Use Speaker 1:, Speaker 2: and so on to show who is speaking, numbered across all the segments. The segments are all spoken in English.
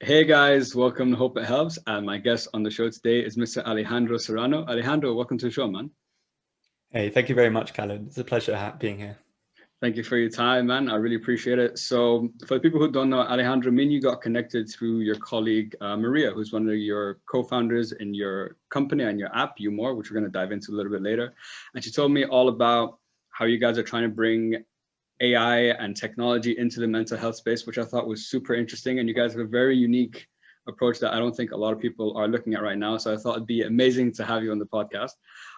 Speaker 1: Hey guys, welcome to Hope It Helps. And my guest on the show today is Mr. Alejandro Serrano. Alejandro, welcome to the show, man.
Speaker 2: Hey, thank you very much, Khaled. It's a pleasure being here.
Speaker 1: Thank you for your time, man. I really appreciate it. So for the people who don't know, Alejandro, me and you got connected through your colleague, Maria, who's one of your co-founders in your company and your app, uMore, which we're going to dive into a little bit later. And she told me all about how you guys are trying to bring AI and technology into the mental health space, which I thought was super interesting. And you guys have a very unique approach that I don't think a lot of people are looking at right now. So I thought it'd be amazing to have you on the podcast.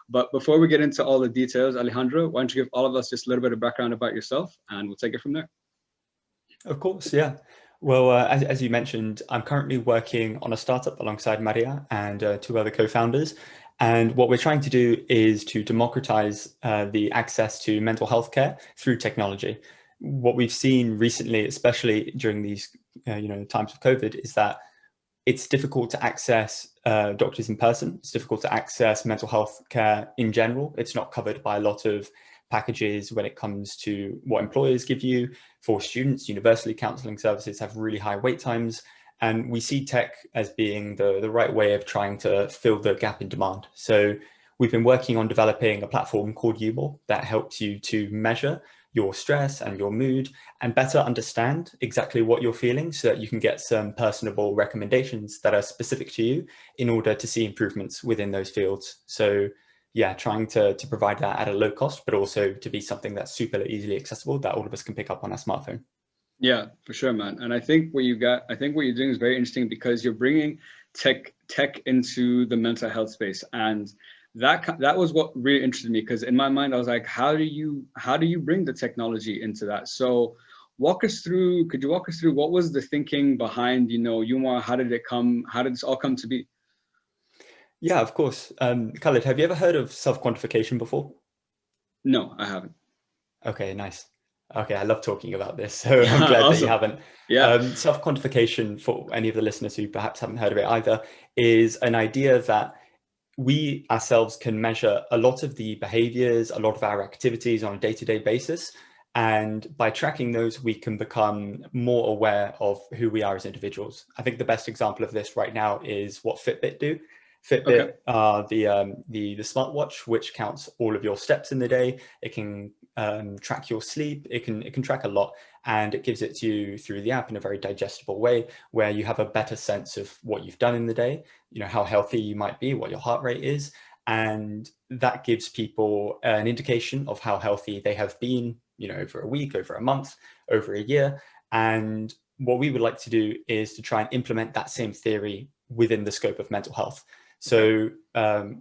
Speaker 1: But before we get into all the details, Alejandro, why don't you give all of us just a little bit of background about yourself and we'll take it from there.
Speaker 2: Of course, yeah. Well, as you mentioned, I'm currently working on a startup alongside Maria and two other co-founders. And what we're trying to do is to democratize the access to mental health care through technology. What we've seen recently, especially during these times of COVID, is that it's difficult to access doctors in person. It's difficult to access mental health care in general. It's not covered by a lot of packages when it comes to what employers give you. For students, university counseling services have really high wait times. And we see tech as being the right way of trying to fill the gap in demand. So we've been working on developing a platform called uMore that helps you to measure your stress and your mood and better understand exactly what you're feeling so that you can get some personable recommendations that are specific to you in order to see improvements within those fields. So yeah, trying to provide that at a low cost, but also to be something that's super easily accessible that all of us can pick up on our smartphone.
Speaker 1: Yeah, for sure, man. And I think what you're doing is very interesting because you're bringing tech into the mental health space. And that was what really interested me, because in my mind I was like, how do you bring the technology into that? So could you walk us through what was the thinking behind uMore? How did this all come to be?
Speaker 2: Yeah, of course. Khaled, have you ever heard of self-quantification before?
Speaker 1: No, I haven't.
Speaker 2: Okay, nice. Okay, I love talking about this, so I'm glad that you
Speaker 1: Awesome.
Speaker 2: haven't.
Speaker 1: Yeah.
Speaker 2: Self-quantification, for any of the listeners who perhaps haven't heard of it either, is an idea that we ourselves can measure a lot of the behaviors, a lot of our activities on a day-to-day basis. And by tracking those, we can become more aware of who we are as individuals. I think the best example of this right now is what Fitbit do. Fitbit,
Speaker 1: Okay.
Speaker 2: the smartwatch, which counts all of your steps in the day. It can track your sleep. It can track a lot, and it gives it to you through the app in a very digestible way, where you have a better sense of what you've done in the day, how healthy you might be, what your heart rate is, and that gives people an indication of how healthy they have been, over a week, over a month, over a year. And what we would like to do is to try and implement that same theory within the scope of mental health. So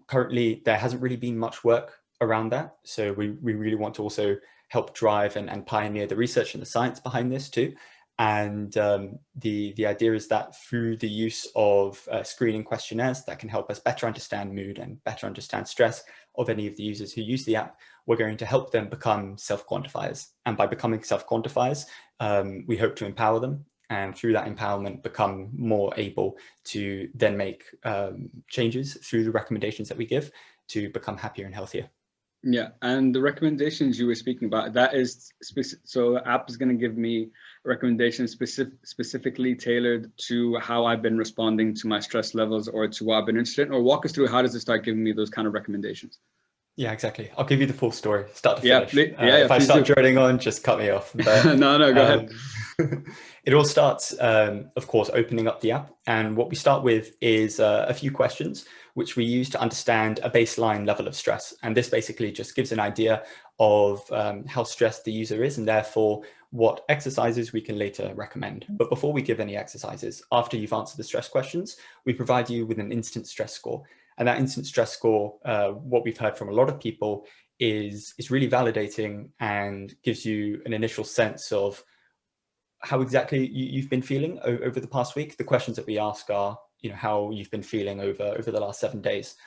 Speaker 2: currently there hasn't really been much work around that. So we really want to also help drive and pioneer the research and the science behind this too. And the idea is that through the use of screening questionnaires that can help us better understand mood and better understand stress of any of the users who use the app, we're going to help them become self-quantifiers. And by becoming self-quantifiers, we hope to empower them, and through that empowerment become more able to then make changes through the recommendations that we give to become happier and healthier.
Speaker 1: Yeah, and the recommendations you were speaking about, that is so the app is going to give me recommendations specifically tailored to how I've been responding to my stress levels or to what I've been interested in, or walk us through how does it start giving me those kind of recommendations?
Speaker 2: Yeah, exactly. I'll give you the full story, start to
Speaker 1: Yeah,
Speaker 2: finish.
Speaker 1: please. Yeah,
Speaker 2: If I
Speaker 1: please
Speaker 2: start
Speaker 1: do.
Speaker 2: droning on, just cut me off. But
Speaker 1: No, go ahead.
Speaker 2: it all starts, of course, opening up the app. And what we start with is a few questions, which we use to understand a baseline level of stress. And this basically just gives an idea of how stressed the user is, and therefore what exercises we can later recommend. But before we give any exercises, after you've answered the stress questions, we provide you with an instant stress score. And that instant stress score, what we've heard from a lot of people, is really validating and gives you an initial sense of how exactly you've been feeling over the past week. The questions that we ask are, how you've been feeling over the last 7 days.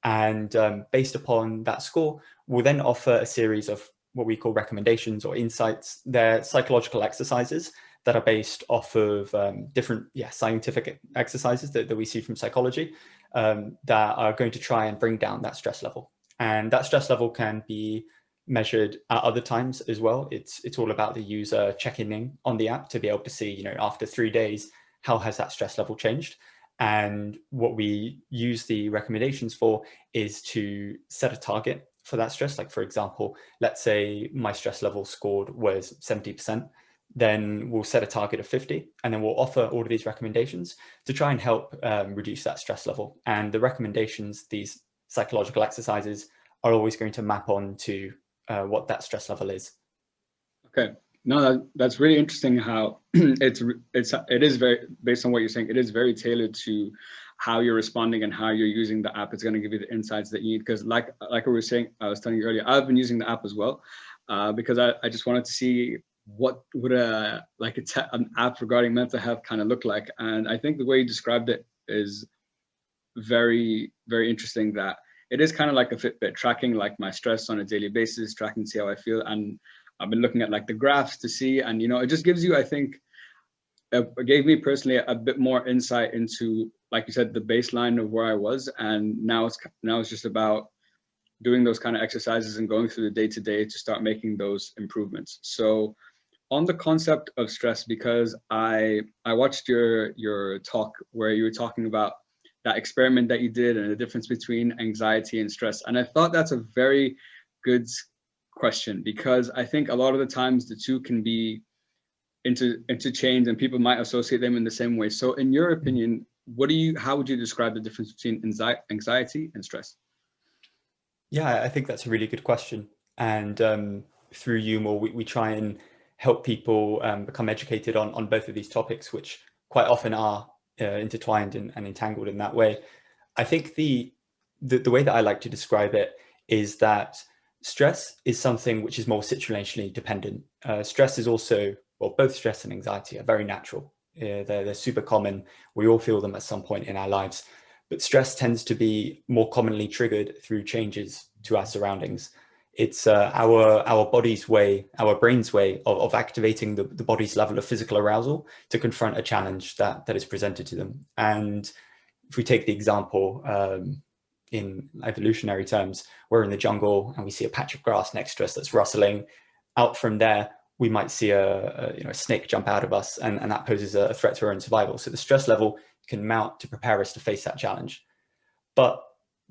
Speaker 2: And based upon that score, we'll then offer a series of what we call recommendations or insights. They're psychological exercises that are based off of different scientific exercises that we see from psychology that are going to try and bring down that stress level. And that stress level can be measured at other times as well. It's all about the user checking in on the app to be able to see, after 3 days, how has that stress level changed? And what we use the recommendations for is to set a target for that stress. Like, for example, let's say my stress level scored was 70%, then we'll set a target of 50, and then we'll offer all of these recommendations to try and help reduce that stress level. And the recommendations, these psychological exercises, are always going to map on to what that stress level is.
Speaker 1: Okay. No, that's really interesting how it is very, based on what you're saying, it is very tailored to how you're responding and how you're using the app. It's going to give you the insights that you need. Because like I was saying, I was telling you earlier, I've been using the app as well, because I just wanted to see what would an app regarding mental health kind of look like. And I think the way you described it is very, very interesting, that it is kind of like a Fitbit, tracking like my stress on a daily basis, tracking to see how I feel. And I've been looking at like the graphs to see, and it just gives you, I think, it gave me personally a bit more insight into, like you said, the baseline of where I was. And now it's just about doing those kind of exercises and going through the day-to-day to start making those improvements. So on the concept of stress, because I watched your talk where you were talking about that experiment that you did and the difference between anxiety and stress. And I thought that's a very good question, because I think a lot of the times the two can be interchanged and people might associate them in the same way. So in your opinion, how would you describe the difference between anxiety and stress?
Speaker 2: Yeah, I think that's a really good question. And through uMore, we try and help people become educated on both of these topics, which quite often are intertwined and entangled in that way. I think the way that I like to describe it is that stress is something which is more situationally dependent. Stress is also, well, both stress and anxiety are very natural. They're super common. We all feel them at some point in our lives. But stress tends to be more commonly triggered through changes to our surroundings. It's our body's way, our brain's way of activating the body's level of physical arousal to confront a challenge that is presented to them. And if we take the example, in evolutionary terms, we're in the jungle and we see a patch of grass next to us that's rustling. Out from there, we might see a snake jump out of us, and that poses a threat to our own survival. So the stress level can mount to prepare us to face that challenge. But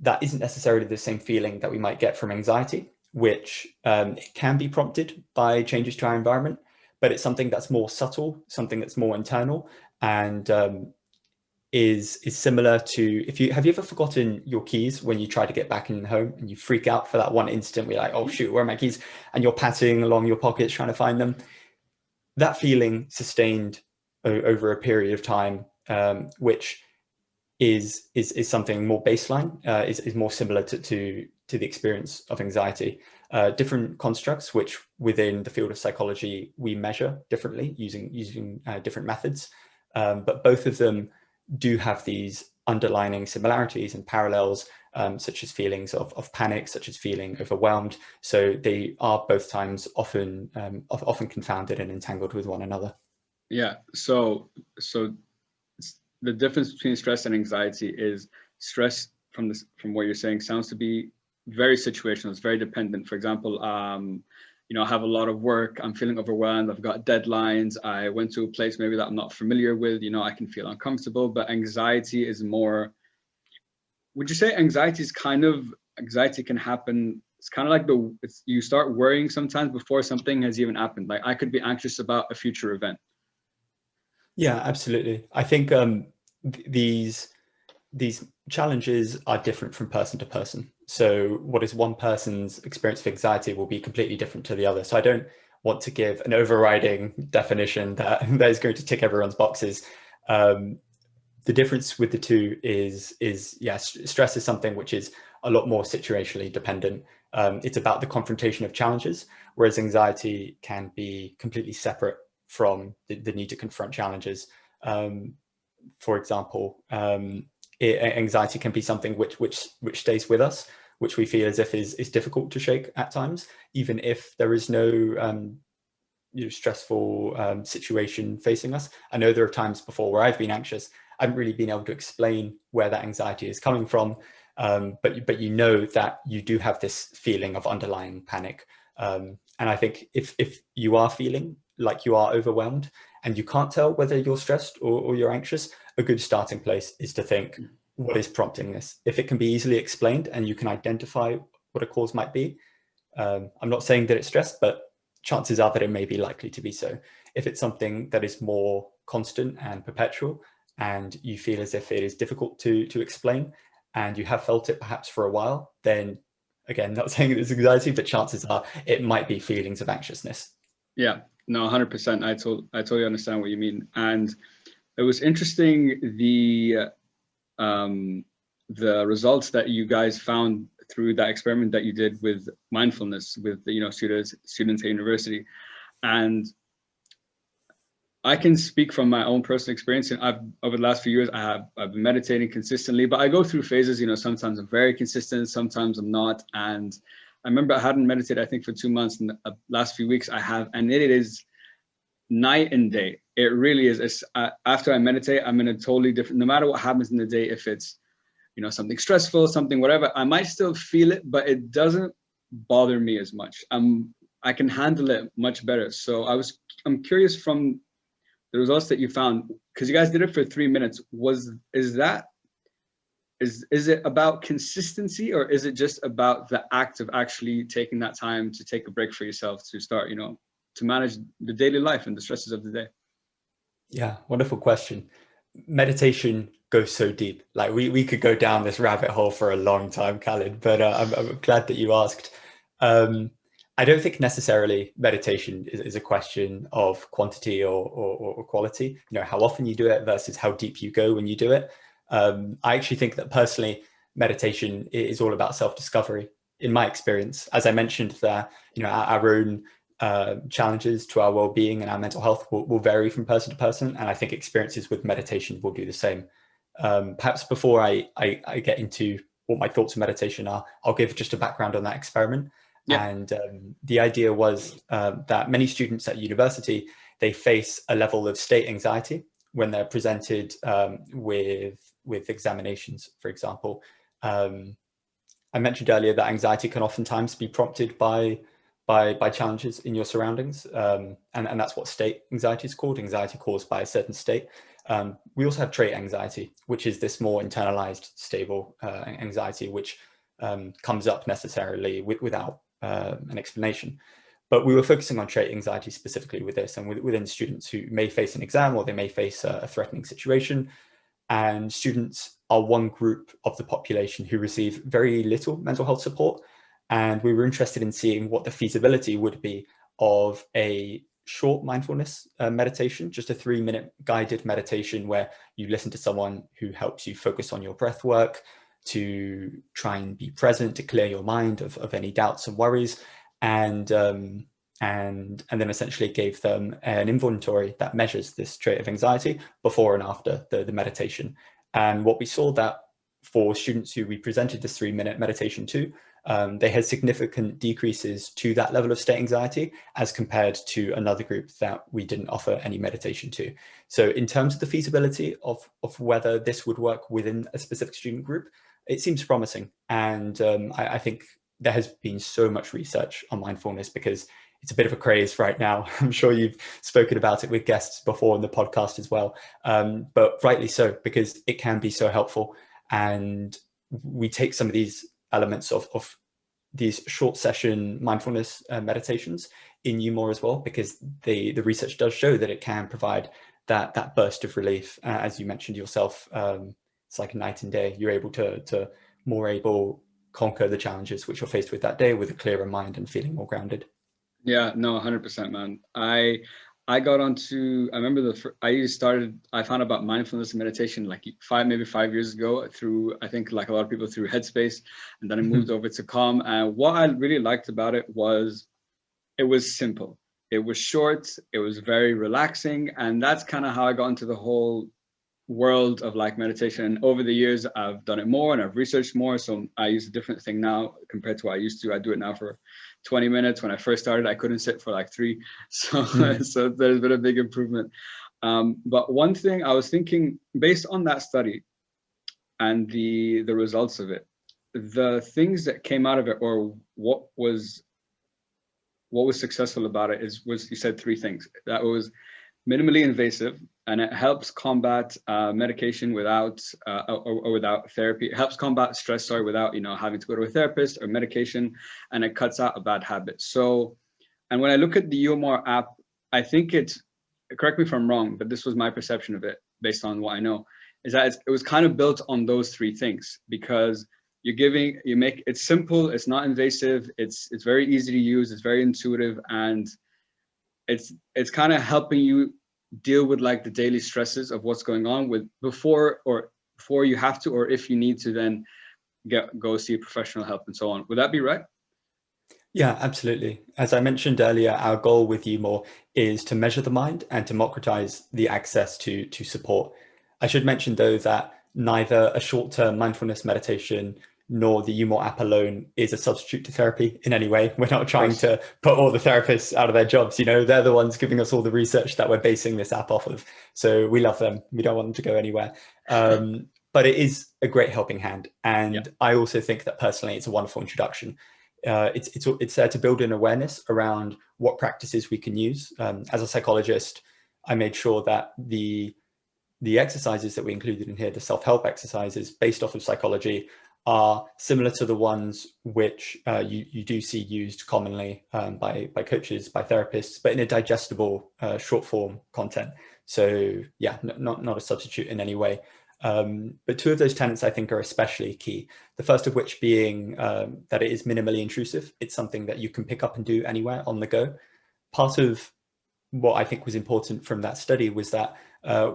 Speaker 2: that isn't necessarily the same feeling that we might get from anxiety, which it can be prompted by changes to our environment, but it's something that's more subtle, something that's more internal, and is similar to, have you ever forgotten your keys when you try to get back in home and you freak out for that one instant where you're like, oh shoot, where are my keys? And you're patting along your pockets trying to find them. That feeling sustained over a period of time, which is something more baseline, is more similar to the experience of anxiety. Different constructs, which within the field of psychology we measure differently using different methods, but both of them do have these underlining similarities and parallels, such as feelings of panic, such as feeling overwhelmed. So they are both times often confounded and entangled with one another.
Speaker 1: Yeah. So the difference between stress and anxiety is stress, from what you're saying, sounds to be very situational. It's very dependent. For example, I have a lot of work, I'm feeling overwhelmed, I've got deadlines, I went to a place maybe that I'm not familiar with, I can feel uncomfortable. But anxiety is more, would you say anxiety can happen, it's kind of like you start worrying sometimes before something has even happened. Like I could be anxious about a future event.
Speaker 2: Yeah, absolutely. I think these challenges are different from person to person. So what is one person's experience of anxiety will be completely different to the other. So I don't want to give an overriding definition that is going to tick everyone's boxes. The difference with the two is stress is something which is a lot more situationally dependent. It's about the confrontation of challenges, whereas anxiety can be completely separate from the need to confront challenges. For example, anxiety can be something which stays with us, which we feel as if is difficult to shake at times, even if there is no stressful situation facing us. I know there are times before where I've been anxious, I haven't really been able to explain where that anxiety is coming from, but you know that you do have this feeling of underlying panic. And I think if you are feeling like you are overwhelmed and you can't tell whether you're stressed or you're anxious, a good starting place is to think, what is prompting this? If it can be easily explained and you can identify what a cause might be, I'm not saying that it's stress, but chances are that it may be likely to be so. If it's something that is more constant and perpetual, and you feel as if it is difficult to explain, and you have felt it perhaps for a while, then again, not saying it's anxiety, but chances are it might be feelings of anxiousness.
Speaker 1: Yeah, no, 100%. I totally understand what you mean. And it was interesting, the results that you guys found through that experiment that you did with mindfulness with the, students at university. And I can speak from my own personal experience, and over the last few years I've been meditating consistently, but I go through phases. Sometimes I'm very consistent, sometimes I'm not. And I remember I hadn't meditated, I think, for 2 months, and the last few weeks I have, and it is night and day. It really is. After I meditate, I'm in a totally different, no matter what happens in the day, if it's something stressful, something whatever, I might still feel it, but it doesn't bother me as much. I can handle it much better. So I'm curious, from the results that you found, because you guys did it for 3 minutes, is it about consistency, or is it just about the act of actually taking that time to take a break for yourself to start, to manage the daily life and the stresses of the day?
Speaker 2: Yeah, wonderful question. Meditation goes so deep. Like we could go down this rabbit hole for a long time, Khalid, but I'm glad that you asked. I don't think necessarily meditation is a question of quantity or quality, how often you do it versus how deep you go when you do it. I actually think that personally, meditation is all about self-discovery. In my experience, as I mentioned there, our own challenges to our well-being and our mental health will vary from person to person, and I think experiences with meditation will do the same. Perhaps before I get into what my thoughts on meditation are, I'll give just a background on that experiment. Yeah. And the idea was that many students at university, they face a level of state anxiety when they're presented with examinations, for example. I mentioned earlier that anxiety can oftentimes be prompted by challenges in your surroundings, and that's what state anxiety is called, anxiety caused by a certain state. We also have trait anxiety, which is this more internalized, stable anxiety, which comes up necessarily without an explanation. But we were focusing on trait anxiety specifically with this, and within students who may face an exam, or they may face a threatening situation. And students are one group of the population who receive very little mental health support. And we were interested in seeing what the feasibility would be of a short mindfulness meditation, just a 3-minute guided meditation where you listen to someone who helps you focus on your breath work, to try and be present, to clear your mind of any doubts and worries, and then essentially gave them an inventory that measures this trait of anxiety before and after the meditation. And what we saw, that for students who we presented this 3-minute meditation to, they had significant decreases to that level of state anxiety as compared to another group that we didn't offer any meditation to. So in terms of the feasibility of whether this would work within a specific student group, it seems promising. And I think there has been so much research on mindfulness because it's a bit of a craze right now. I'm sure you've spoken about it with guests before in the podcast as well, but rightly so, because it can be so helpful. And we take some of these elements of these short session mindfulness meditations in uMore as well, because the research does show that it can provide that burst of relief. As you mentioned yourself, it's like a night and day. You're able to more conquer the challenges which you're faced with that day with a clearer mind and feeling more grounded.
Speaker 1: Yeah, no, 100%, man. I got onto, I remember I found about mindfulness and meditation like maybe 5 years ago through, I think like a lot of people, through Headspace. And then I moved over to Calm. And what I really liked about it was simple. It was short. It was very relaxing. And that's kind of how I got into the whole world of like meditation. And over the years, I've done it more and I've researched more. So I use a different thing now compared to what I used to. I do it now for 20 minutes. When I first started, I couldn't sit for like 3. So, so there's been a big improvement. But one thing I was thinking, based on that study and the results of it, the things that came out of it, or what was what was successful about it was you said three things. That was minimally invasive, and it helps combat medication without or without therapy. It helps combat stress, without having to go to a therapist or medication, and it cuts out a bad habit. So, and when I look at the uMore app, I think it's, correct me if I'm wrong, but this was my perception of it based on what I know, is that it was kind of built on those three things, because it's simple, it's not invasive, it's very easy to use, it's very intuitive, and it's kind of helping you deal with like the daily stresses of what's going on with before you have to, or if you need to then go see professional help and so on. Would that be right?
Speaker 2: Yeah, absolutely. As I mentioned earlier, our goal with uMore is to measure the mind and democratize the access to support. I should mention though that neither a short-term mindfulness meditation nor the uMore app alone is a substitute to therapy in any way. We're not trying to put all the therapists out of their jobs. They're the ones giving us all the research that we're basing this app off of. So we love them. We don't want them to go anywhere. But it is a great helping hand. And I also think that personally, it's a wonderful introduction. It's there to build an awareness around what practices we can use. As a psychologist, I made sure that the exercises that we included in here, the self-help exercises based off of psychology, are similar to the ones which you do see used commonly by coaches, by therapists, but in a digestible short form content. So yeah, not a substitute in any way. But two of those tenets I think are especially key. The first of which being that it is minimally intrusive. It's something that you can pick up and do anywhere on the go. Part of what I think was important from that study was that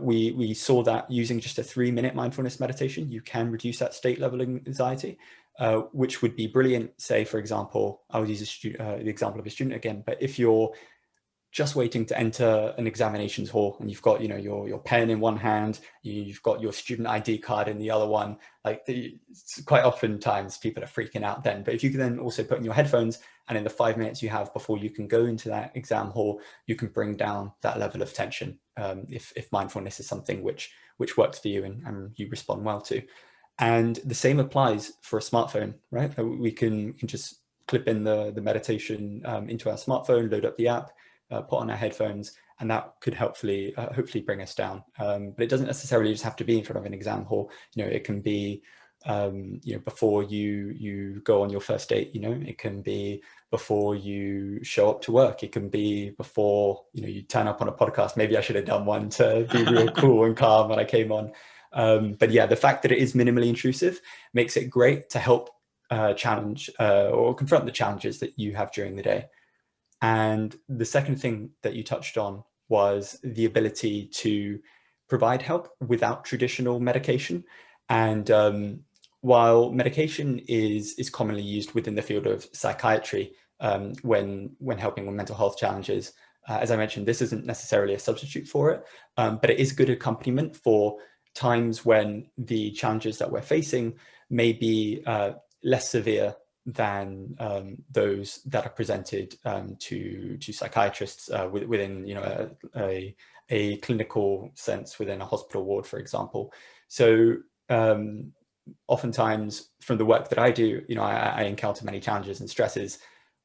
Speaker 2: we saw that using just a 3-minute mindfulness meditation, you can reduce that state level anxiety, which would be brilliant. Say, for example, I would use the example of a student again, but if you're just waiting to enter an examinations hall and you've got your pen in one hand, you've got your student ID card in the other one, quite oftentimes people are freaking out then. But if you can then also put in your headphones, and in the 5 minutes you have before you can go into that exam hall, you can bring down that level of tension if mindfulness is something which works for you and you respond well to. And the same applies for a smartphone, right? We can just clip in the meditation into our smartphone, load up the app, put on our headphones, and that could hopefully bring us down. But it doesn't necessarily just have to be in front of an exam hall. It can be before you go on your first date. It can be before you show up to work. It can be before you turn up on a podcast. Maybe I should have done one to be real cool and calm when I came on. But yeah, the fact that it is minimally intrusive makes it great to help challenge or confront the challenges that you have during the day. And the second thing that you touched on was the ability to provide help without traditional medication. And while medication is commonly used within the field of psychiatry when helping with mental health challenges, as I mentioned, this isn't necessarily a substitute for it, but it is a good accompaniment for times when the challenges that we're facing may be less severe than those that are presented to psychiatrists within a clinical sense within a hospital ward, for example. So oftentimes from the work that I do, I encounter many challenges and stresses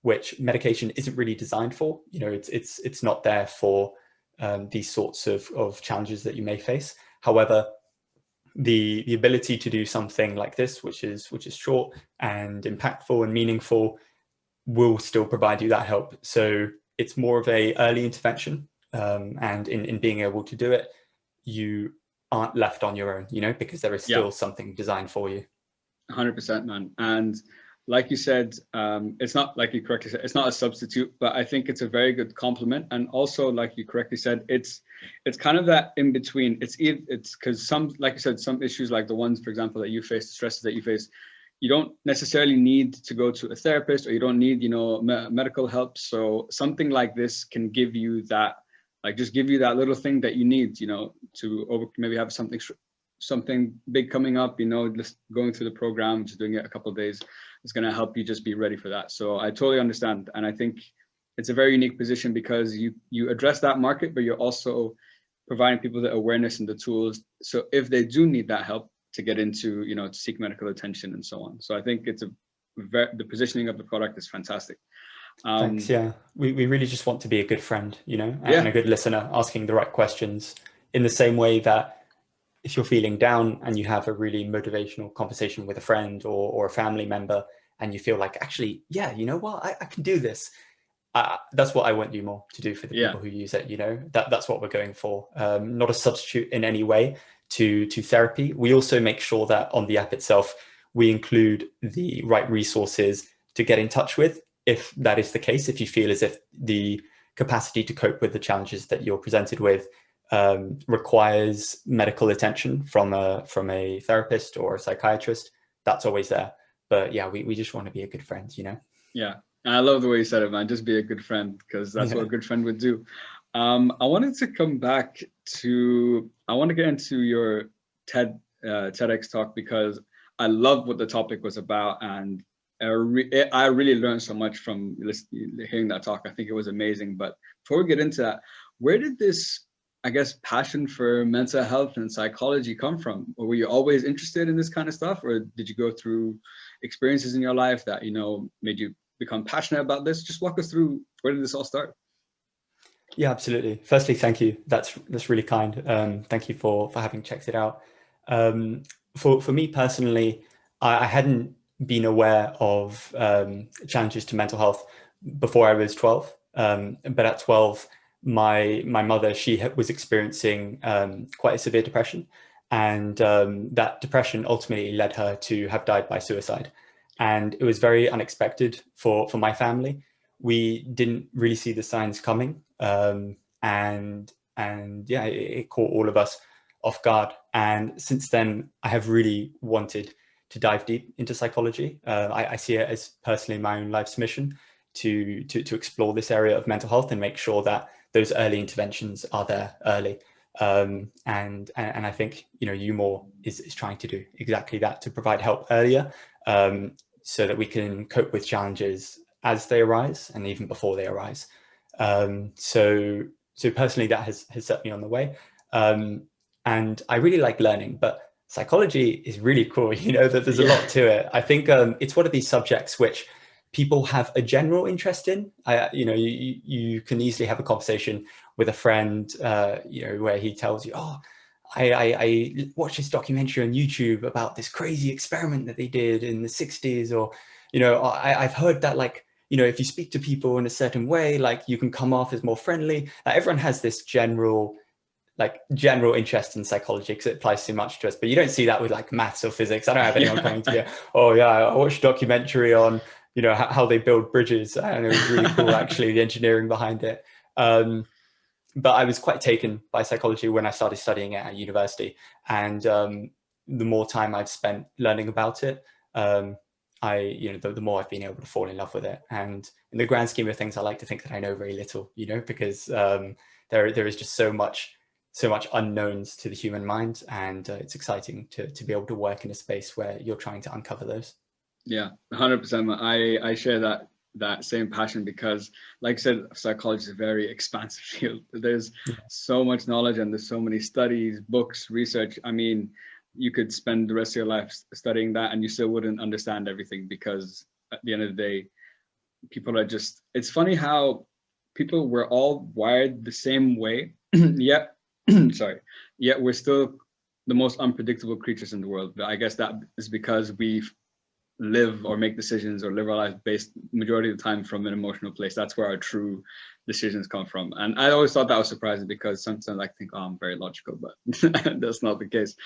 Speaker 2: which medication isn't really designed for. It's not there for these sorts of challenges that you may face. However, the ability to do something like this, which is short and impactful and meaningful, will still provide you that help. So it's more of a early intervention, and in being able to do it, you aren't left on your own, because there is still something designed for you.
Speaker 1: 100%, man. And like you said, it's not, like you correctly said, it's not a substitute, but I think it's a very good complement. And also, like you correctly said, it's kind of that in between. It's because like you said, some issues like the ones, for example, that you face, the stresses that you face, you don't necessarily need to go to a therapist, or you don't need, medical help. So something like this can give you that, just give you that little thing that you need, to maybe have something big coming up, just going through the program, just doing it a couple of days, is going to help you just be ready for that. So I totally understand. And I think it's a very unique position because you address that market, but you're also providing people the awareness and the tools. So if they do need that help to get into, to seek medical attention and so on. So I think the positioning of the product is fantastic.
Speaker 2: Thanks. Yeah, we really just want to be a good friend, you know,
Speaker 1: Yeah.
Speaker 2: and a good listener, asking the right questions in the same way that if you're feeling down and you have a really motivational conversation with a friend or a family member, and you feel like, actually, yeah, you know what, I can do this. That's what I want uMore to do for the people who use it. You know, that's what we're going for. Not a substitute in any way to therapy. We also make sure that on the app itself, we include the right resources to get in touch with, if that is the case, if you feel as if the capacity to cope with the challenges that you're presented with requires medical attention from a therapist or a psychiatrist, that's always there. But yeah, we just want to be a good friend, you know?
Speaker 1: Yeah. And I love the way you said it, man. Just be a good friend, because that's what a good friend would do. I wanted to come back to, I want to get into your TEDx talk, because I love what the topic was about. And I really learned so much from hearing that talk. I think it was amazing. But before we get into that, where did this, I guess, passion for mental health and psychology come from? Or were you always interested in this kind of stuff? Or did you go through experiences in your life that, you know, made you become passionate about this? Just walk us through, where did this all start?
Speaker 2: Yeah, absolutely. Firstly, thank you. That's really kind. Thank you for having checked it out. For me personally, I hadn't been aware of challenges to mental health before I was 12. But at 12, my mother, she was experiencing quite a severe depression, and that depression ultimately led her to have died by suicide. And it was very unexpected for my family. We didn't really see the signs coming, and yeah, it caught all of us off guard. And since then, I have really wanted to dive deep into psychology. I see it as personally my own life's mission to explore this area of mental health and make sure that those early interventions are there early. And I think, you know, uMore is trying to do exactly that, to provide help earlier, so that we can cope with challenges as they arise and even before they arise. So personally, that has set me on the way. And I really like learning, but psychology is really cool. You know, that there's a lot to it. I think it's one of these subjects which people have a general interest in. You know, you can easily have a conversation with a friend, you know, where he tells you, oh, I watched this documentary on YouTube about this crazy experiment that they did in the 60s, or, you know, I've heard that, like, you know, if you speak to people in a certain way, like, you can come off as more friendly. Everyone has this general interest in psychology because it applies so much to us, but you don't see that with like maths or physics. I don't have anyone coming to me, oh yeah, I watched a documentary on, you know, how they build bridges, and it was really cool, actually, the engineering behind it. But I was quite taken by psychology when I started studying it at university. And the more time I've spent learning about it, you know, the more I've been able to fall in love with it. And in the grand scheme of things, I like to think that I know very little, you know, because there is just so much unknowns to the human mind. And it's exciting to be able to work in a space where you're trying to uncover those.
Speaker 1: Yeah, 100%. I share that same passion, because, like I said, psychology is a very expansive field. There's so much knowledge, and there's so many studies, books, research. I mean, you could spend the rest of your life studying that and you still wouldn't understand everything, because at the end of the day, people are just, it's funny how people, we're all wired the same way, yet yet we're still the most unpredictable creatures in the world. But I guess that is because we live or make decisions or live our life based majority of the time from an emotional place. That's where our true decisions come from. And I always thought that was surprising, because sometimes I think, oh, I'm very logical, but that's not the case.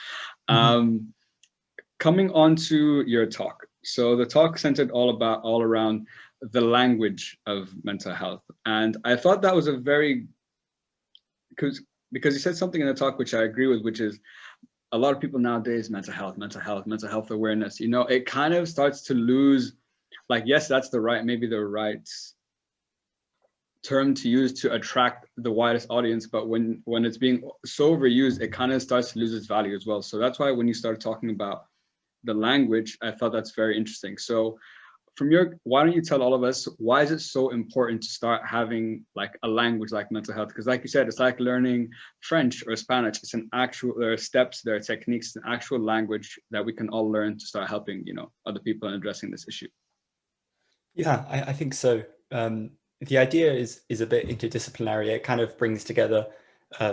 Speaker 1: Coming on to your talk. So the talk centered all around the language of mental health. And I thought that was a very, because you said something in the talk which I agree with, which is, a lot of people nowadays, mental health awareness, you know, it kind of starts to lose, like, yes, that's maybe the right term to use to attract the widest audience, but when it's being so overused, it kind of starts to lose its value as well. So that's why when you started talking about the language, I thought that's very interesting. So why don't you tell all of us, why is it so important to start having like a language like mental health? Because like you said, it's like learning French or Spanish. It's an actual, there are steps, there are techniques, an actual language that we can all learn to start helping, you know, other people in addressing this issue.
Speaker 2: Yeah, I think so. the idea is a bit interdisciplinary. It kind of brings together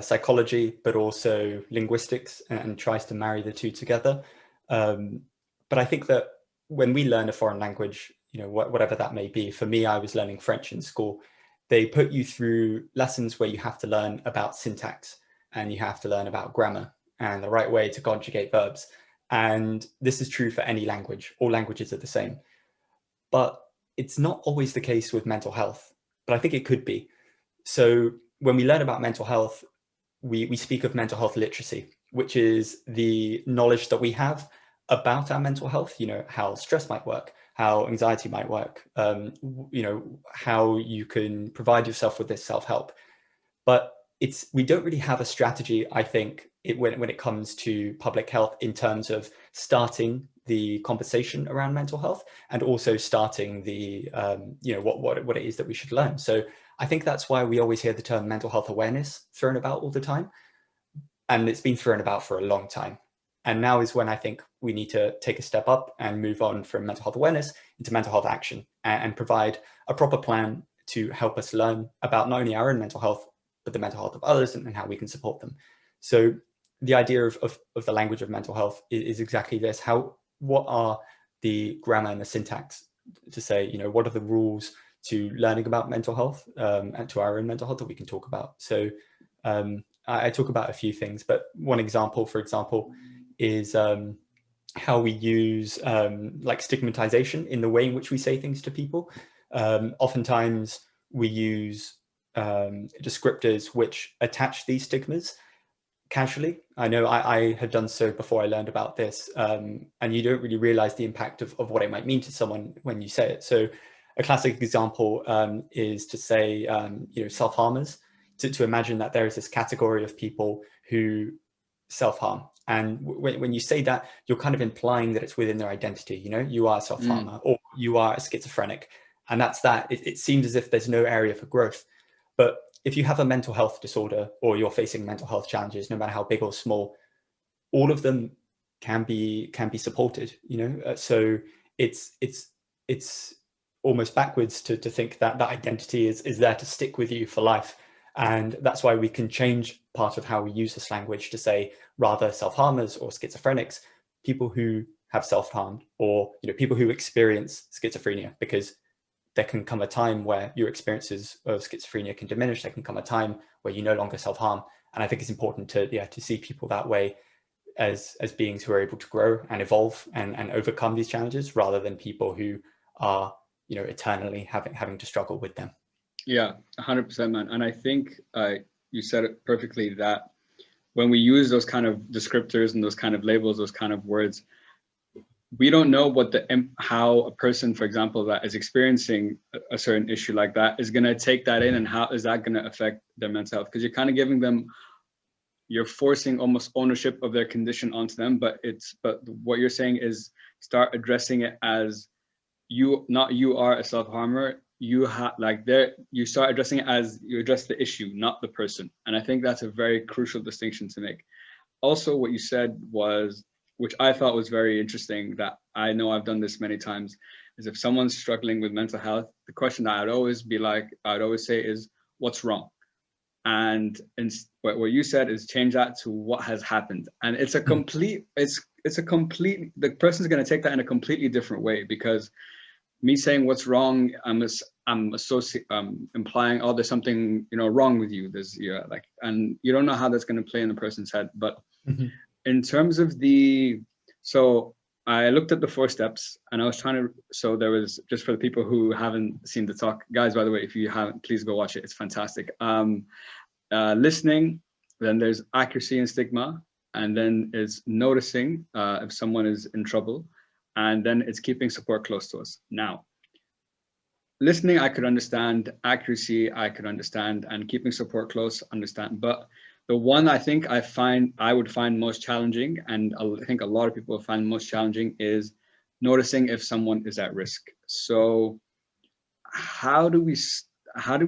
Speaker 2: psychology, but also linguistics, and tries to marry the two together. But I think that when we learn a foreign language, whatever that may be, for me, I was learning French in school. They put you through lessons where you have to learn about syntax, and you have to learn about grammar and the right way to conjugate verbs. And this is true for any language. All languages are the same. But it's not always the case with mental health, but I think it could be. So when we learn about mental health, we speak of mental health literacy, which is the knowledge that we have about our mental health, how stress might work, how anxiety might work, how you can provide yourself with this self-help. But we don't really have a strategy, I think, when it comes to public health in terms of starting the conversation around mental health, and also starting the, what it is that we should learn. So I think that's why we always hear the term mental health awareness thrown about all the time. And it's been thrown about for a long time. And now is when I think we need to take a step up and move on from mental health awareness into mental health action, and provide a proper plan to help us learn about not only our own mental health, but the mental health of others, and how we can support them. So the idea of the language of mental health is exactly this. What are the grammar and the syntax to say, what are the rules to learning about mental health, and to our own mental health that we can talk about. So I talk about a few things, but one example, for example, is how we use like stigmatization in the way in which we say things to people. Oftentimes we use descriptors which attach these stigmas casually. I know I had done so before I learned about this, and you don't really realize the impact of what it might mean to someone when you say it. So a classic example is to say, self-harmers, to imagine that there is this category of people who self-harm. And when you say that, you're kind of implying that it's within their identity. You are a self-harmer, or you are a schizophrenic, and that's that. It seems as if there's no area for growth. But if you have a mental health disorder, or you're facing mental health challenges, no matter how big or small, all of them can be supported. So it's almost backwards to think that that identity is there to stick with you for life. And that's why we can change part of how we use this language to say, rather self-harmers or schizophrenics, people who have self-harmed, or people who experience schizophrenia, because there can come a time where your experiences of schizophrenia can diminish. There can come a time where you no longer self-harm. And I think it's important to see people that way, as beings who are able to grow and evolve and overcome these challenges, rather than people who are, eternally having to struggle with them.
Speaker 1: Yeah, 100%, man. And I think you said it perfectly, that when we use those kind of descriptors and those kind of labels, those kind of words, we don't know how a person, for example, that is experiencing a certain issue like that is going to take that in, and how is that going to affect their mental health? Because you're kind of giving them, you're forcing almost ownership of their condition onto them. But what you're saying is start addressing it as you are a self-harmer. You start addressing it as you address the issue, not the person. And I think that's a very crucial distinction to make. Also, what you said was, which I thought was very interesting, that I know I've done this many times, is if someone's struggling with mental health, the question that I'd always say is, what's wrong? And what you said is change that to what has happened. And it's a complete, the person's going to take that in a completely different way, because me saying what's wrong, I'm implying, oh, there's something, wrong with you. And you don't know how that's going to play in the person's head. But in terms of so I looked at the 4 steps, and I was so there was, just for the people who haven't seen the talk, guys, by the way, if you haven't, please go watch it. It's fantastic. Listening, then there's accuracy and stigma, and then it's noticing if someone is in trouble, and then it's keeping support close to us. Now, listening, I could understand. Accuracy, I could understand. And keeping support close, understand. But the one I think I would find most challenging, and I think a lot of people find most challenging, is noticing if someone is at risk. So how do we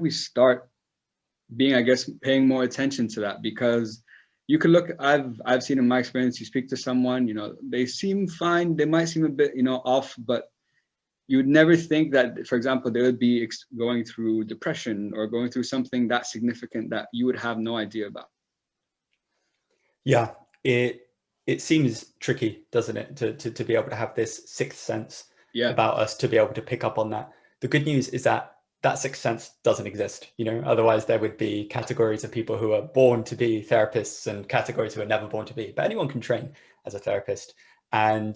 Speaker 1: start being, I guess, paying more attention to that? Because you could look, I've seen in my experience, you speak to someone, they seem fine, they might seem a bit, off, but you would never think that, for example, they would be going through depression or going through something that significant that you would have no idea about.
Speaker 2: Yeah, it seems tricky, doesn't it, to be able to have this sixth sense about us, to be able to pick up on that. The good news is that that sixth sense doesn't exist, you know, otherwise there would be categories of people who are born to be therapists and categories who are never born to be, but anyone can train as a therapist. And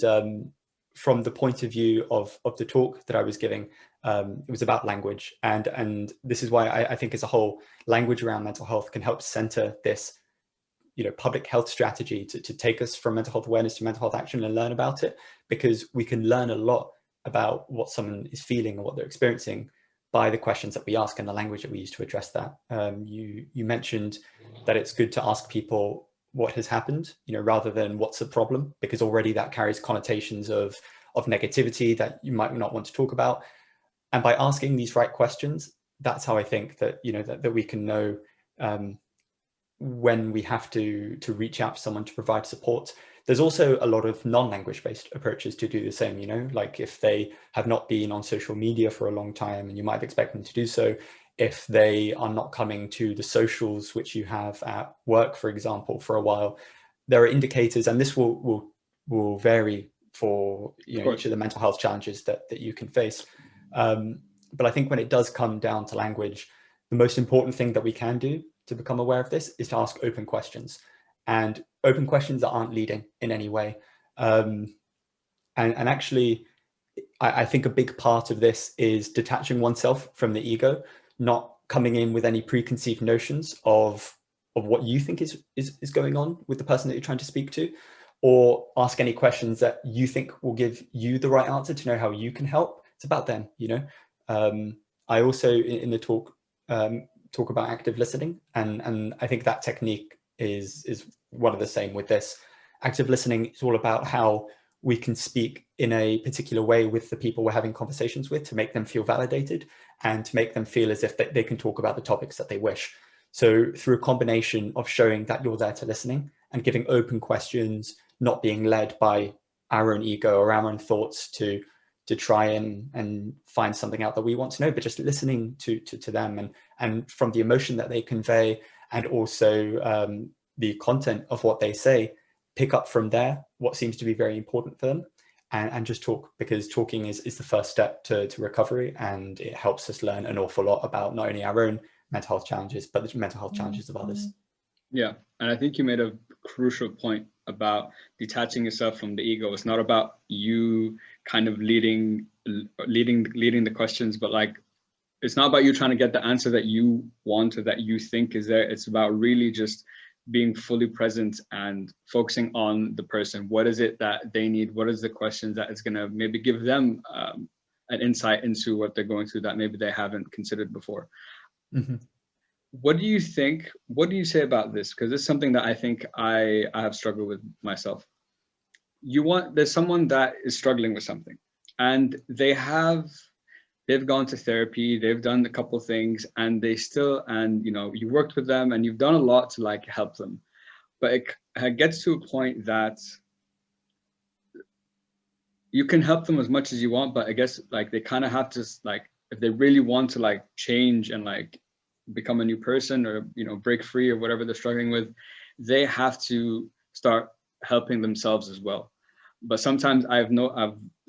Speaker 2: from the point of view of the talk that I was giving, it was about language. And this is why I think as a whole, language around mental health can help center this, you know, public health strategy to take us from mental health awareness to mental health action and learn about it, because we can learn a lot about what someone is feeling or what they're experiencing by the questions that we ask and the language that we use to address that. You mentioned that it's good to ask people what has happened, you know, rather than what's the problem, because already that carries connotations of negativity that you might not want to talk about. And by asking these right questions, that's how I think that, you know, that we can know when we have to reach out to someone to provide support. There's also a lot of non-language based approaches to do the same, you know, like if they have not been on social media for a long time and you might expect them to do so, if they are not coming to the socials which you have at work, for example, for a while, there are indicators, and this will vary for, you know, each of the mental health challenges that you can face. But I think when it does come down to language, the most important thing that we can do to become aware of this is to ask open questions, and open questions that aren't leading in any way. And actually, I think a big part of this is detaching oneself from the ego, not coming in with any preconceived notions of what you think is going on with the person that you're trying to speak to, or ask any questions that you think will give you the right answer to know how you can help. It's about them, you know. I also in the talk talk about active listening, and I think that technique is one of the same with this. Active listening is all about how we can speak in a particular way with the people we're having conversations with to make them feel validated and to make them feel as if they can talk about the topics that they wish. So through a combination of showing that you're there to listening and giving open questions, not being led by our own ego or our own thoughts to try and find something out that we want to know, but just listening to them and from the emotion that they convey, and also the content of what they say, pick up from there what seems to be very important for them, and just talk, because talking is the first step to recovery, and it helps us learn an awful lot about not only our own mental health challenges, but the mental health challenges of others.
Speaker 1: Yeah, and I think you made a crucial point about detaching yourself from the ego. It's not about you kind of leading the questions, but like, it's not about you trying to get the answer that you want or that you think is there. It's about really just being fully present and focusing on the person. What is it that they need? What is the questions that is going to maybe give them an insight into what they're going through that maybe they haven't considered before? Mm-hmm. What do you think? What do you say about this? Because it's something that I think I have struggled with myself. There's someone that is struggling with something, and they've gone to therapy, they've done a couple things, and you know, you worked with them and you've done a lot to like help them, but it gets to a point that you can help them as much as you want, but I guess like they kind of have to, like, if they really want to like change and like become a new person, or, you know, break free or whatever they're struggling with, they have to start helping themselves as well. But sometimes I've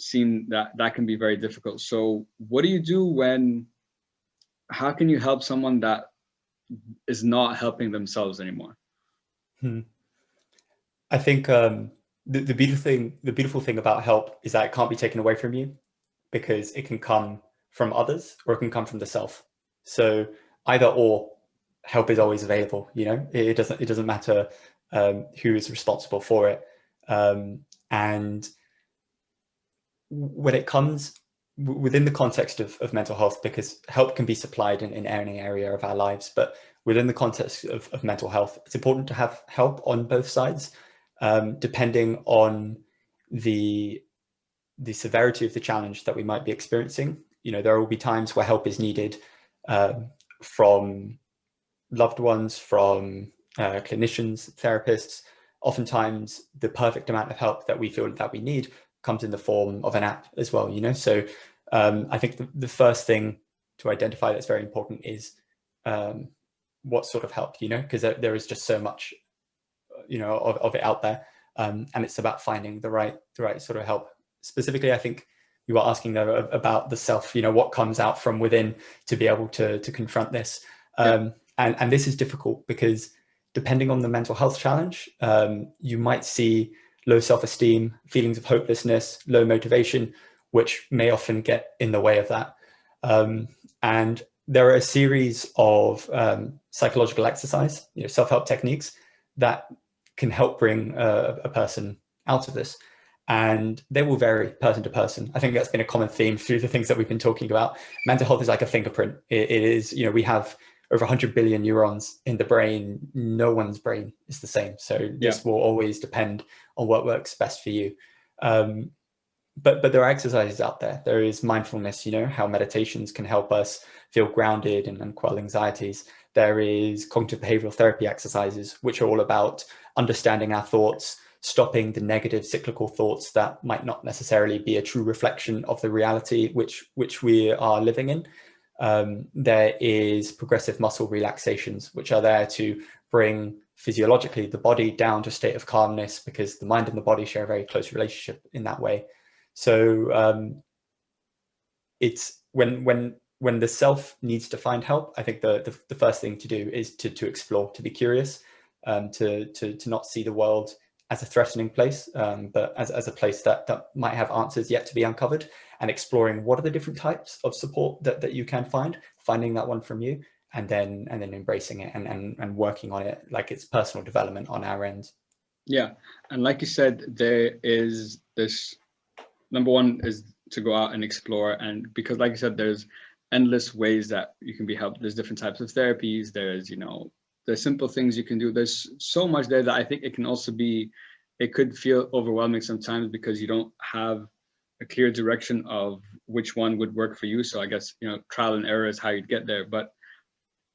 Speaker 1: seen that can be very difficult. So what do you do how can you help someone that is not helping themselves anymore?
Speaker 2: I think the beautiful thing about help is that it can't be taken away from you, because it can come from others or it can come from the self. So either or, help is always available. You know, it doesn't matter who is responsible for it. And when it comes within the context of mental health, because help can be supplied in any area of our lives, but within the context of mental health, it's important to have help on both sides, depending on the severity of the challenge that we might be experiencing. You know, there will be times where help is needed from loved ones, from clinicians, therapists. Oftentimes, the perfect amount of help that we feel that we need comes in the form of an app as well, you know. So I think the first thing to identify that's very important is what sort of help, because there is just so much, of it out there. And it's about finding the right sort of help. Specifically, I think you were asking though about the self, what comes out from within to be able to confront this. And this is difficult because depending on the mental health challenge, you might see low self-esteem, feelings of hopelessness, low motivation, which may often get in the way of that. And there are a series of psychological exercise, self-help techniques that can help bring a person out of this. And they will vary person to person. I think that's been a common theme through the things that we've been talking about. Mental health is like a fingerprint. It is, we have over 100 billion neurons in the brain. No one's brain is the same. So this will always depend on what works best for you. But there are exercises out there. There is mindfulness, how meditations can help us feel grounded and quell anxieties. There is cognitive behavioral therapy exercises, which are all about understanding our thoughts, stopping the negative cyclical thoughts that might not necessarily be a true reflection of the reality which we are living in. There is progressive muscle relaxations, which are there to bring physiologically the body down to a state of calmness, because the mind and the body share a very close relationship in that way. So it's when the self needs to find help, I think the first thing to do is to explore, to be curious, to not see the world as a threatening place, but as a place that might have answers yet to be uncovered, and exploring what are the different types of support that you can find, finding that one from you, and then embracing it and working on it like it's personal development on our end.
Speaker 1: Yeah, and like you said, there is this, number one is to go out and explore, and because like you said, there's endless ways that you can be helped. There's different types of therapies. There's, there's simple things you can do. There's so much there that I think it can also be, it could feel overwhelming sometimes because you don't have a clear direction of which one would work for you. So I guess, trial and error is how you'd get there. But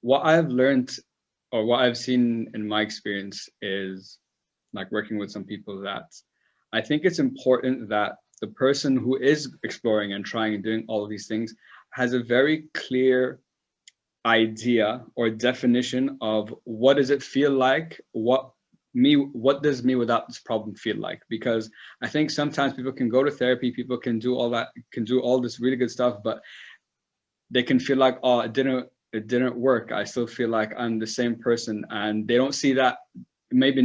Speaker 1: what I've learned, or what I've seen in my experience, is like working with some people, that I think it's important that the person who is exploring and trying and doing all of these things has a very clear idea or definition of what does it feel like, what does me without this problem feel like. Because I think sometimes people can go to therapy, people can do all that, can do all this really good stuff, but they can feel like, oh, it didn't work. I still feel like I'm the same person, and they don't see that maybe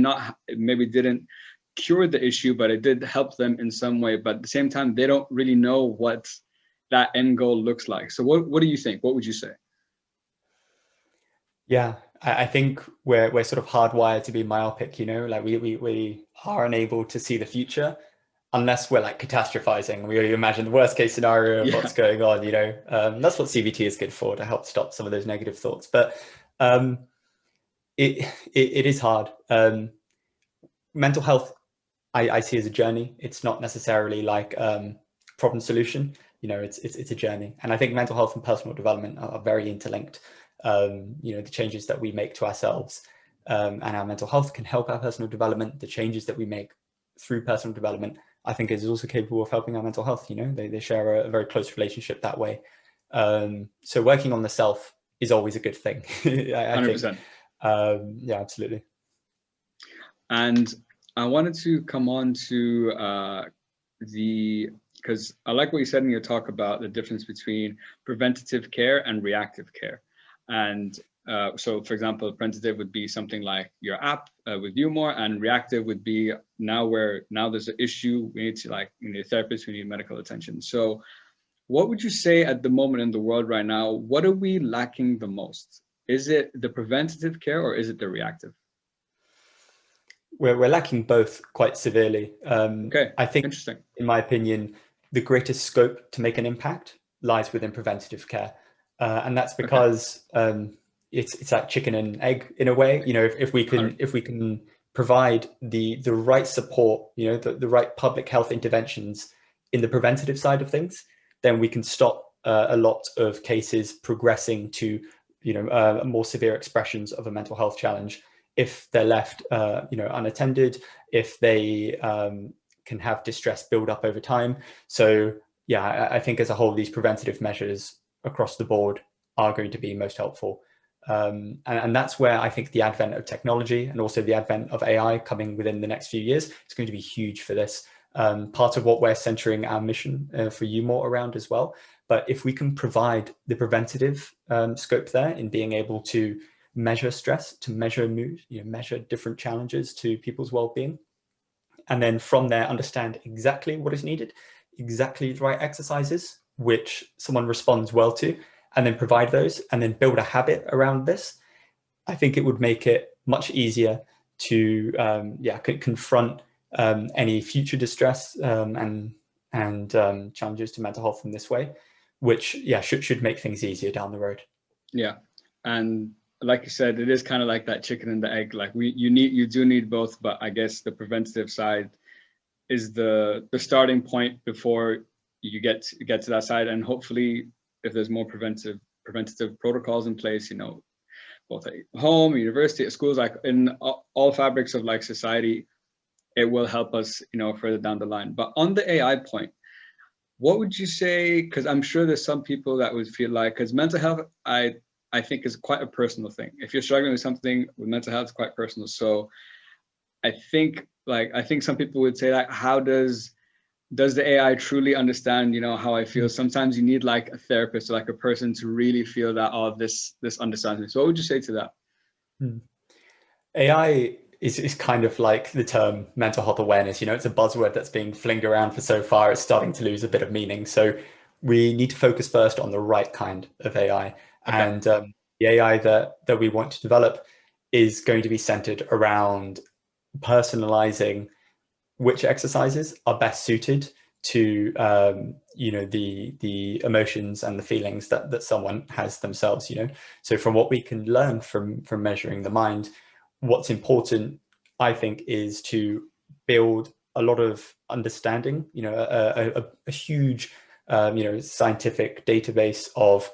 Speaker 1: didn't cure the issue, but it did help them in some way. But at the same time, they don't really know what that end goal looks like. So what do you think? What would you say?
Speaker 2: Yeah, I think we're sort of hardwired to be myopic, like we are unable to see the future unless we're like catastrophizing. We imagine the worst case scenario of what's going on, that's what CBT is good for, to help stop some of those negative thoughts. But it is hard. Mental health, I see as a journey. It's not necessarily like problem solution, it's a journey. And I think mental health and personal development are very interlinked. The changes that we make to ourselves and our mental health can help our personal development. The changes that we make through personal development, I think, is also capable of helping our mental health. They share a very close relationship that way. So working on the self is always a good thing. I 100%. Think. Yeah, absolutely.
Speaker 1: And I wanted to come on to because I like what you said in your talk about the difference between preventative care and reactive care. And so, for example, preventative would be something like your app with uMore, and reactive would be now there's an issue, we need a therapist, we need medical attention. So what would you say at the moment in the world right now, what are we lacking the most? Is it the preventative care or is it the reactive?
Speaker 2: We're lacking both quite severely.
Speaker 1: Okay,
Speaker 2: I think,
Speaker 1: interesting.
Speaker 2: In my opinion, the greatest scope to make an impact lies within preventative care. And that's because it's like chicken and egg in a way. If we can provide the right support, the right public health interventions in the preventative side of things, then we can stop a lot of cases progressing to more severe expressions of a mental health challenge if they're left unattended, if they can have distress build up over time. So yeah, I think as a whole, these preventative measures across the board are going to be most helpful. And that's where I think the advent of technology and also the advent of AI coming within the next few years is going to be huge for this. Part of what we're centering our mission for uMore around as well. But if we can provide the preventative scope there in being able to measure stress, to measure mood, measure different challenges to people's well-being, and then from there understand exactly what is needed, exactly the right exercises which someone responds well to, and then provide those, and then build a habit around this, I think it would make it much easier to confront any future distress and challenges to mental health in this way, which should make things easier down the road.
Speaker 1: Yeah, and like you said, it is kind of like that chicken and the egg. Like you do need both, but I guess the preventative side is the starting point before you get to that side. And hopefully, if there's more preventative protocols in place, both at home, university, at schools, like in all fabrics of like society, it will help us, further down the line. But on the AI point, what would you say? Because I'm sure there's some people that would feel like, because mental health, I think is quite a personal thing. If you're struggling with something with mental health, it's quite personal. So I think some people would say, like, how does the AI truly understand, how I feel? Sometimes you need like a therapist or like a person to really feel that, oh, this understands me. So what would you say to that?
Speaker 2: AI is kind of like the term mental health awareness. It's a buzzword that's being flinged around for so far, it's starting to lose a bit of meaning. So we need to focus first on the right kind of AI. Okay. And the AI that we want to develop is going to be centered around personalizing which exercises are best suited to the emotions and the feelings that someone has themselves. So from what we can learn from measuring the mind, what's important, I think, is to build a lot of understanding, a huge scientific database of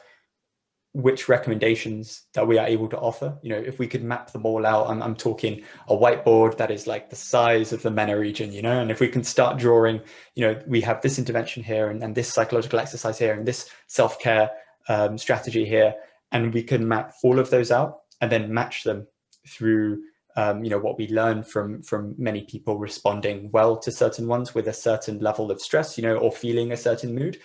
Speaker 2: which recommendations that we are able to offer. If we could map them all out, I'm talking a whiteboard that is like the size of the MENA region, and if we can start drawing, we have this intervention here and this psychological exercise here and this self-care strategy here, and we can map all of those out and then match them through what we learn from many people responding well to certain ones with a certain level of stress, or feeling a certain mood.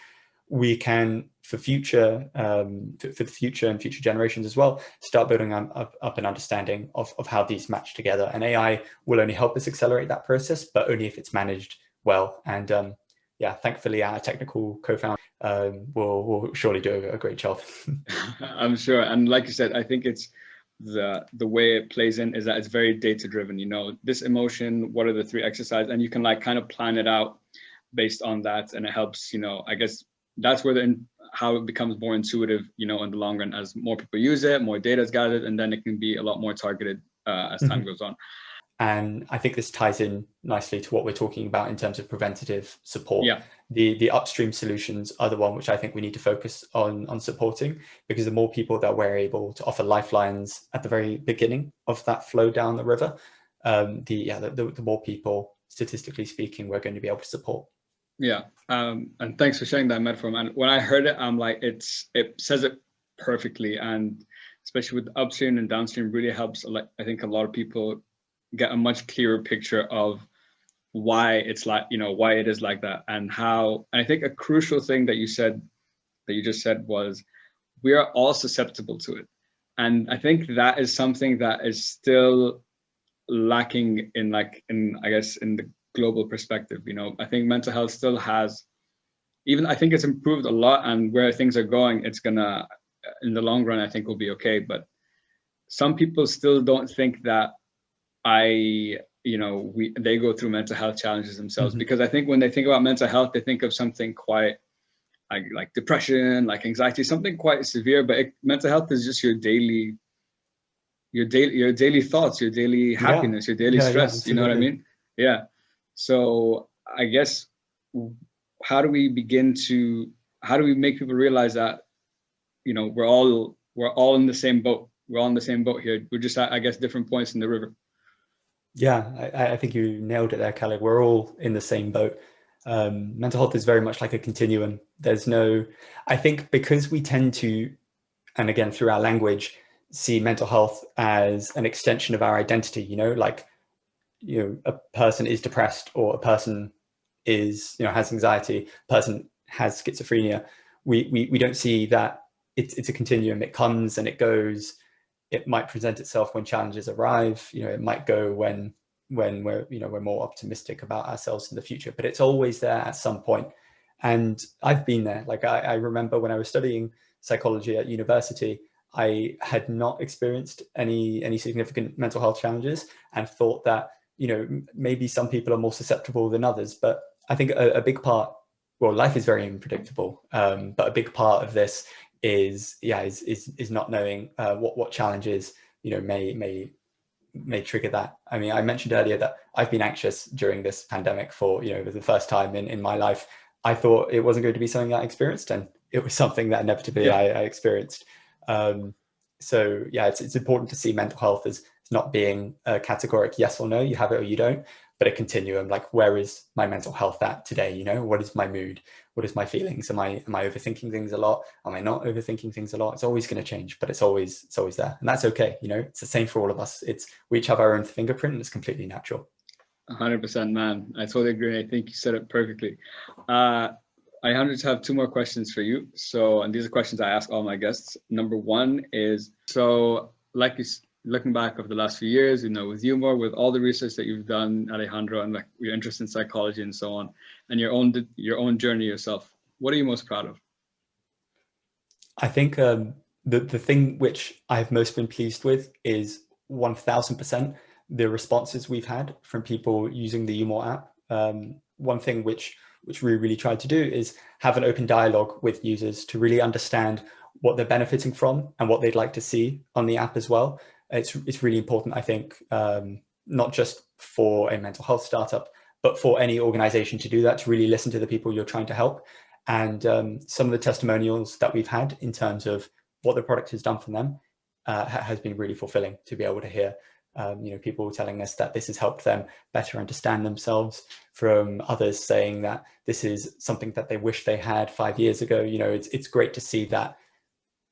Speaker 2: We can, for the future and future generations as well, start building up an understanding of how these match together. And AI will only help us accelerate that process, but only if it's managed well. And thankfully, our technical co-founder will surely do a great job.
Speaker 1: I'm sure. And like you said, I think it's the way it plays in is that it's very data driven. This emotion, what are the 3 exercises, and you can like kind of plan it out based on that, and it helps. I guess that's where how it becomes more intuitive, in the long run, as more people use it, more data is gathered, and then it can be a lot more targeted as time goes on.
Speaker 2: And I think this ties in nicely to what we're talking about in terms of preventative support.
Speaker 1: Yeah.
Speaker 2: The upstream solutions are the one which I think we need to focus on supporting, because the more people that we're able to offer lifelines at the very beginning of that flow down the river, the more people, statistically speaking, we're going to be able to support. Yeah.
Speaker 1: And thanks for sharing that metaphor, man. When I heard it, I'm like, it says it perfectly. And especially with upstream and downstream, really helps, I think, a lot of people get a much clearer picture of why it's like, why it is like that, and how. And I think a crucial thing that you just said was, we are all susceptible to it. And I think that is something that is still lacking in the global perspective. I think mental health still has, I think it's improved a lot, and where things are going, it's gonna, in the long run, I think will be okay. But some people still don't think that they go through mental health challenges themselves, because I think when they think about mental health, they think of something quite like depression, like anxiety, something quite severe. But mental health is just your daily thoughts, your daily happiness, your daily stress. You know what I mean? Yeah. So I guess, how do we make people realize that, we're all in the same boat. We're all in the same boat here. We're just at, I guess, different points in the river.
Speaker 2: Yeah, I think you nailed it there, Khaled. We're all in the same boat. Mental health is very much like a continuum. There's no, I think because we tend to, and again, through our language, see mental health as an extension of our identity, you know, like, you know, a person is depressed, or a person is, you know, has anxiety, a person has schizophrenia. We don't see that it's a continuum. It comes and it goes. It might present itself when challenges arrive. You know, it might go when we're, you know, we're more optimistic about ourselves in the future, but it's always there at some point. And I've been there. Like I remember when I was studying psychology at university, I had not experienced any significant mental health challenges, and thought that, you know, maybe some people are more susceptible than others. But I think a big part, well, life is very unpredictable, but a big part of this is not knowing what challenges, you know, may trigger that. I mean, I mentioned earlier that I've been anxious during this pandemic for, you know, the first time in my life. I thought it wasn't going to be something that I experienced, and it was something that inevitably I experienced. So yeah, it's important to see mental health as not being a categoric yes or no, you have it or you don't, but a continuum. Like, where is my mental health at today? You know, what is my mood? What is my feelings? Am I overthinking things a lot? Am I not overthinking things a lot? It's always going to change, but it's always there, and that's okay. You know, it's the same for all of us. We each have our own fingerprint, and it's completely natural.
Speaker 1: 100%, man. I totally agree. I think you said it perfectly. I just have two more questions for you. So, and these are questions I ask all my guests. Number one is, so like you, looking back over the last few years, you know, with uMore, with all the research that you've done, Alejandro, and like your interest in psychology and so on, and your own journey yourself, what are you most proud of?
Speaker 2: I think the thing which I've most been pleased with is 1000% the responses we've had from people using the uMore app. One thing which we really tried to do is have an open dialogue with users to really understand what they're benefiting from and what they'd like to see on the app as well. It's really important, I think, not just for a mental health startup, but for any organization to do that, to really listen to the people you're trying to help. And some of the testimonials that we've had in terms of what the product has done for them has been really fulfilling to be able to hear. You know, people telling us that this has helped them better understand themselves, from others saying that this is something that they wish they had 5 years ago. You know, it's great to see that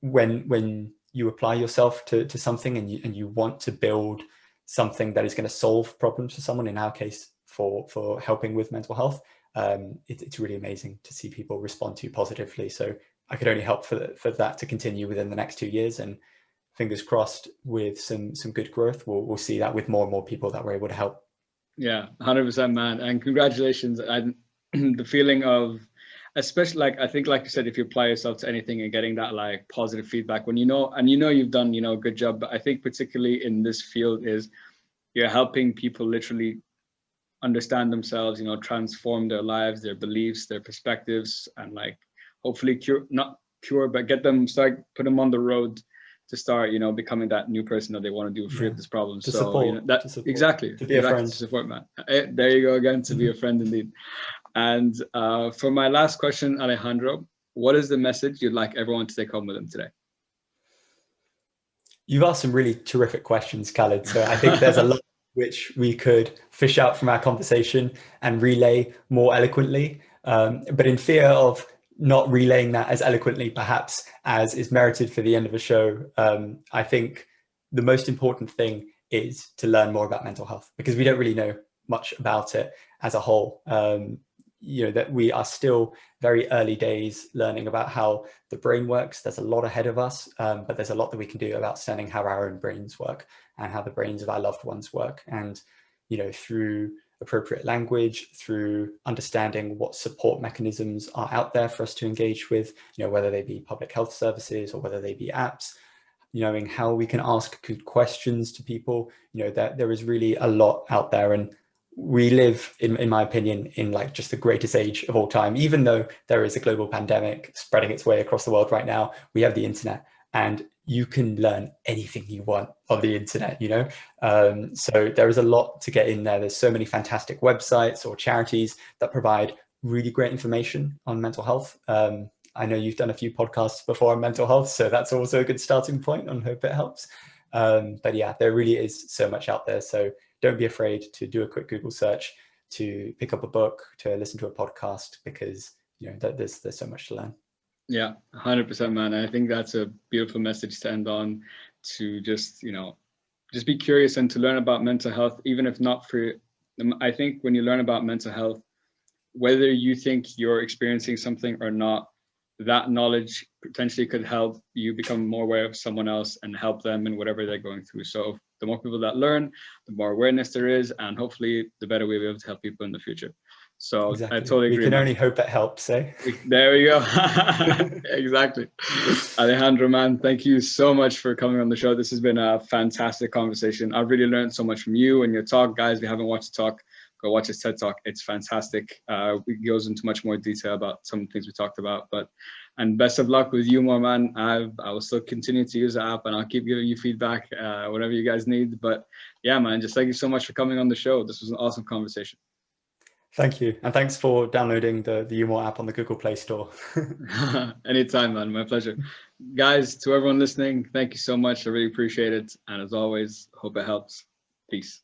Speaker 2: when you apply yourself to something and you want to build something that is going to solve problems for someone, in our case, for helping with mental health, it's really amazing to see people respond to you positively. So I could only hope for that to continue within the next 2 years, and fingers crossed, with some good growth, we'll see that with more and more people that we're able to help.
Speaker 1: Yeah, 100%, man. And congratulations. And the feeling of, especially, like, I think, like you said, if you apply yourself to anything and getting that like positive feedback when you know, and you know you've done, you know, a good job, but I think particularly in this field is you're helping people literally understand themselves, you know, transform their lives, their beliefs, their perspectives, and like hopefully not cure, but put them on the road to start, you know, becoming that new person that they want to do, free of this problem.
Speaker 2: To
Speaker 1: so
Speaker 2: support,
Speaker 1: you know, exactly
Speaker 2: to be a friend,
Speaker 1: to support, man. There you go again, to be a friend indeed. And for my last question, Alejandro, what is the message you'd like everyone to take home with them today?
Speaker 2: You've asked some really terrific questions, Khaled. So I think there's a lot which we could fish out from our conversation and relay more eloquently. But in fear of not relaying that as eloquently, perhaps, as is merited for the end of a show, I think the most important thing is to learn more about mental health, because we don't really know much about it as a whole. You know, that we are still very early days learning about how the brain works. There's a lot ahead of us, but there's a lot that we can do about understanding how our own brains work and how the brains of our loved ones work. And, you know, through appropriate language, through understanding what support mechanisms are out there for us to engage with, you know, whether they be public health services or whether they be apps, knowing how we can ask good questions to people, you know, that there is really a lot out there. And we live, in my opinion, in like just the greatest age of all time. Even though there is a global pandemic spreading its way across the world right now, we have the internet, and you can learn anything you want on the internet, you know? So there is a lot to get in there. There's so many fantastic websites or charities that provide really great information on mental health. I know you've done a few podcasts before on mental health, so that's also a good starting point, and hope it helps. But yeah, there really is so much out there. So don't be afraid to do a quick Google search, to pick up a book, to listen to a podcast, because there's so much to learn.
Speaker 1: Yeah, 100%, man. I think that's a beautiful message to end on, to just be curious and to learn about mental health, even if not for, I think when you learn about mental health, whether you think you're experiencing something or not, that knowledge potentially could help you become more aware of someone else and help them in whatever they're going through. So the more people that learn, the more awareness there is, and hopefully the better we'll be able to help people in the future. So
Speaker 2: exactly.
Speaker 1: I totally agree.
Speaker 2: We can only hope it helps, eh?
Speaker 1: There we go. Exactly. Alejandro, man, thank you so much for coming on the show. This has been a fantastic conversation. I've really learned so much from you and your talk. Guys, if you haven't watched the talk, go watch his TED Talk. It's fantastic. It goes into much more detail about some of the things we talked about. And best of luck with uMore, man. I will still continue to use the app, and I'll keep giving you feedback whatever you guys need. But yeah, man, just thank you so much for coming on the show. This was an awesome conversation.
Speaker 2: Thank you. And thanks for downloading the uMore app on the Google Play Store.
Speaker 1: Anytime, man. My pleasure. Guys, to everyone listening, thank you so much. I really appreciate it. And as always, hope it helps. Peace.